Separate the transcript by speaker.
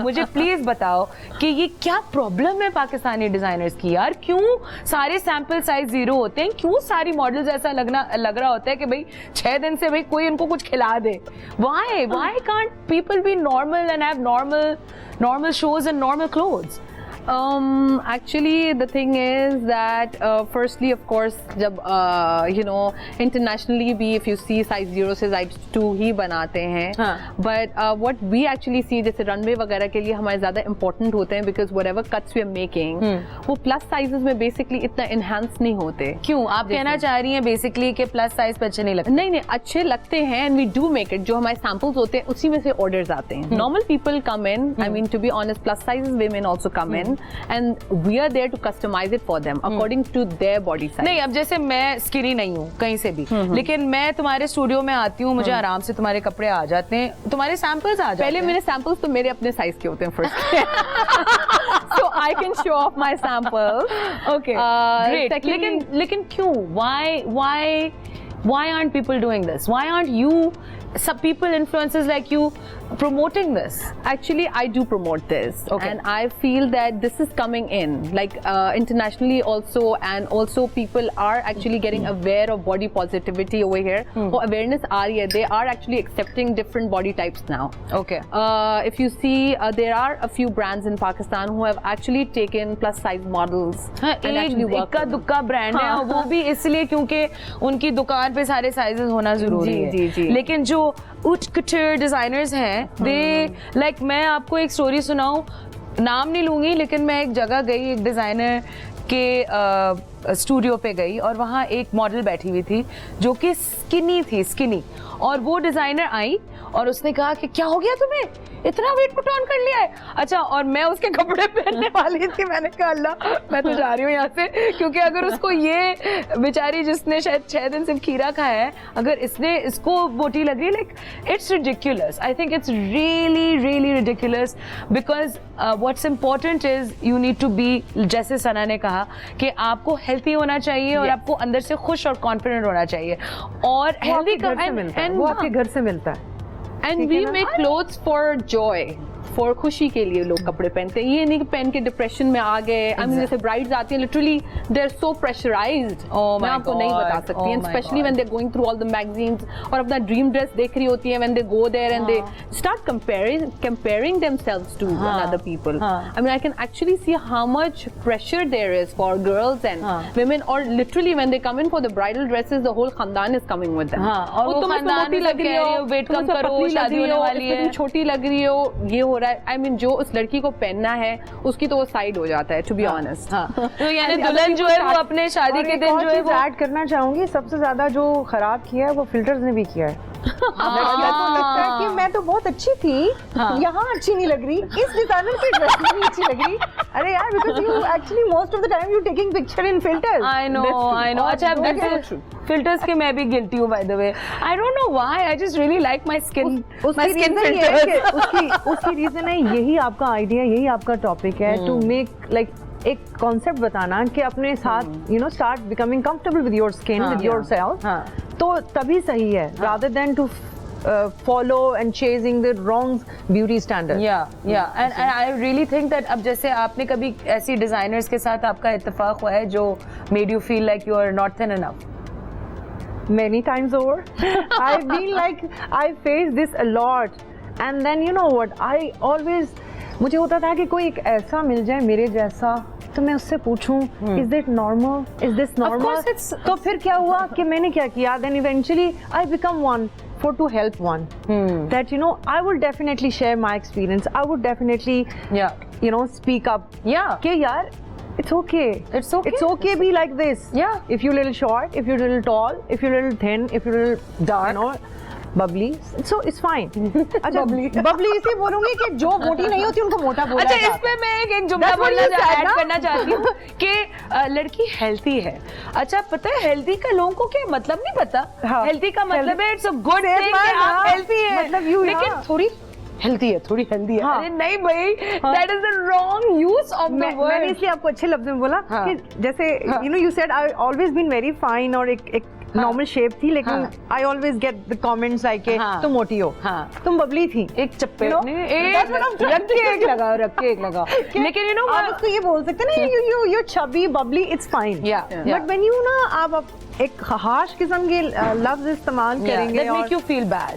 Speaker 1: मुझे प्लीज बताओ कि ये क्या प्रॉब्लम है पाकिस्तानी डिजाइनर्स की यार, क्यों सारे सैंपल साइज 0 होते हैं, क्यों सारी मॉडल्स ऐसा लग रहा होता है कि भाई 6 दिन से भाई कोई इनको कुछ खिला दे. Why can't people be normal and have normal shows and normal clothes?
Speaker 2: Actually the thing is that firstly of course जब you know internationally भी if you see size 0 से size 2 ही बनाते हैं. But what we actually see जैसे runway वगैरह के लिए हमारे ज़्यादा important होते हैं because whatever cuts we are making वो plus sizes में basically इतना enhance नहीं होते.
Speaker 1: क्यों आप कहना चाह रही हैं basically कि plus size पे अच्छे नहीं लगते?
Speaker 2: नहीं अच्छे लगते हैं and we do make it. जो हमारे samples होते हैं उसी में से orders आते हैं. Normal people come in. I mean to be honest plus sizes women also come in. And we are there to customize it for them according to their body size.
Speaker 1: नहीं अब जैसे मैं स्किनी नहीं हूँ कहीं से भी, लेकिन मैं तुम्हारे स्टूडियो में आती हूँ, मुझे आराम से तुम्हारे कपड़े आ जाते हैं, तुम्हारे सैंपल्स आ जाते हैं.
Speaker 2: पहले मेरे सैंपल्स तो मेरे अपने साइज के होते हैं first. So I can show off my samples.
Speaker 1: Okay. Great. लेकिन क्यों? Why aren't people doing this? Why aren't you, some people, influencers like you, promoting this?
Speaker 2: Actually, I do promote this, and I feel that this is coming in, like internationally also, and also people are actually getting aware of body positivity over here. वो awareness आ रही है. They are actually accepting different body types now.
Speaker 1: Okay.
Speaker 2: If you see, there are a few brands in Pakistan who have actually taken plus size models and actually worked.
Speaker 1: इक्का दुक्का brand है, वो भी इसलिए क्योंकि उनकी दुकान पे सारे साइजेस होना जरूरी है. लेकिन जो उच्च कटर डिजाइनर्स हैं, दे लाइक मैं आपको एक स्टोरी सुनाऊं, नाम नहीं लूंगी, लेकिन मैं एक जगह गई, एक डिजाइनर के स्टूडियो पे गई और वहाँ एक मॉडल बैठी हुई थी जो कि स्किनी, और वो डिजाइनर आई और उसने कहा कि क्या हो गया तुम्हें, इतना वेट पुट ऑन कर लिया है. अच्छा, और मैं उसके कपड़े पहनने वाली थी, मैंने कहा अल्लाह मैं तो जा रही हूँ यहाँ से, क्योंकि अगर उसको ये बेचारी जिसने शायद 6 दिन सिर्फ खीरा खाया है, अगर इसको बोटी लग रही है, like it's ridiculous. I think it's really ridiculous, because what's important is you need to be, जैसे सना ने कहा कि आपको हेल्थी होना चाहिए और आपको अंदर से खुश और कॉन्फिडेंट होना चाहिए, और हेल्थी
Speaker 3: वो आपके घर से मिलता है.
Speaker 2: And we make clothes for joy, for खुशी के लिए लोग कपड़े पहनते हैं. ये नहीं कि पहन के डिप्रेशन में आ गए. I mean, जैसे ब्राइड्स आती हैं, literally they're so pressurized. मैं आपको नहीं बता सकती. And especially when they're going through all the magazines और अपना ड्रीम ड्रेस देख रही होती हैं, when they go there and they start comparing themselves to other people. I mean, I can actually see how much pressure there is for girls and women, or literally when they come in for the bridal dresses, the whole खानदान is coming with them.
Speaker 1: और वो खानदान में लग रही हो, wait कम करो, शादी होने वाली है,
Speaker 2: छोटी लग रही हो, ये हो रहा है. I mean, जो उस लड़की को पहनना है उसकी तो वो साइड हो जाता है, to be honest.
Speaker 1: तो यानी दुल्हन जो है वो अपने शादी के दिन जो है वो
Speaker 3: ऐड करना चाहूंगी, सबसे ज्यादा जो खराब किया है वो फिल्टर्स ने भी किया है. लड़कियों को लगता है कि मैं तो बहुत अच्छी थी, यहाँ अच्छी नहीं लग रही, इस डिजाइनर की ड्रेस में नहीं अच्छी लग रही. अरे यार, because you actually most of the time you taking picture in filters.
Speaker 1: I know. अच्छा, filters के मैं भी guilty हूँ, by the way. I don't know why. I just really like my skin. My skin filters.
Speaker 3: उसकी reason है, यही आपका idea, यही आपका टॉपिक है, to make like एक कॉन्सेप्ट बताना कि अपने साथ you know start becoming comfortable with your skin, with yourself. तो तभी सही है, rather than to follow and chasing the wrong beauty standard.
Speaker 1: Yeah. And I really think that अब जैसे आपने कभी ऐसी डिजाइनर्स के साथ आपका इत्तेफाक हुआ है जो made you feel like you are not thin enough?
Speaker 3: Many times over. I've been like, I face this a lot. And then you know what, I always, मुझे होता था कि कोई एक ऐसा मिल जाए मेरे जैसा, तो मैं उससे पूछूं, is this normal? Is this normal?
Speaker 1: Of course it's.
Speaker 3: तो फिर क्या हुआ कि मैंने क्या किया? Then eventually I become one for to help one. That you know, I will definitely share my experience. I would definitely, you know, speak up. कि यार, it's okay.
Speaker 1: It's okay.
Speaker 3: It's okay be like this.
Speaker 1: Yeah.
Speaker 3: If you're a little short, if you're a little tall, if you're a little thin, if you're a little dark, you know, bubbly, so it's fine. अच्छा, bubbly इसलिए बोलूँगी कि जो मोटी नहीं होती उनको मोटा बोला जाता है.
Speaker 1: अच्छा, इसमें मैं एक जुमला ऐड करना चाहती हूँ कि लड़की हेल्थी है. अच्छा, पता है हेल्थी का लोगों को क्या मतलब नहीं पता. हेल्थी का मतलब है इट्स अ गुड थिंग कि आप हेल्थी हैं, मतलब लेकिन थोड़ी हेल्दी है, थोड़ी हेल्दी है. अरे नहीं भाई, that is the wrong use of the word.
Speaker 3: मैंने इसलिए आपको अच्छे लफ्ज में बोला कि जैसे you know you said I always been very fine, और एक नॉर्मल शेप थी, लेकिन I always get the comments like तुम मोटी हो, तुम बबली थी,
Speaker 1: एक चप्पे
Speaker 3: रख के एक लगाओ,
Speaker 1: लेकिन यू नो
Speaker 3: आप उसको ये बोल सकते हैं ना, you chubby Babli, it's fine, but when you ना आप एक हार्श किस्म के लफ्ज इस्तेमाल करेंगे
Speaker 1: that make you feel bad.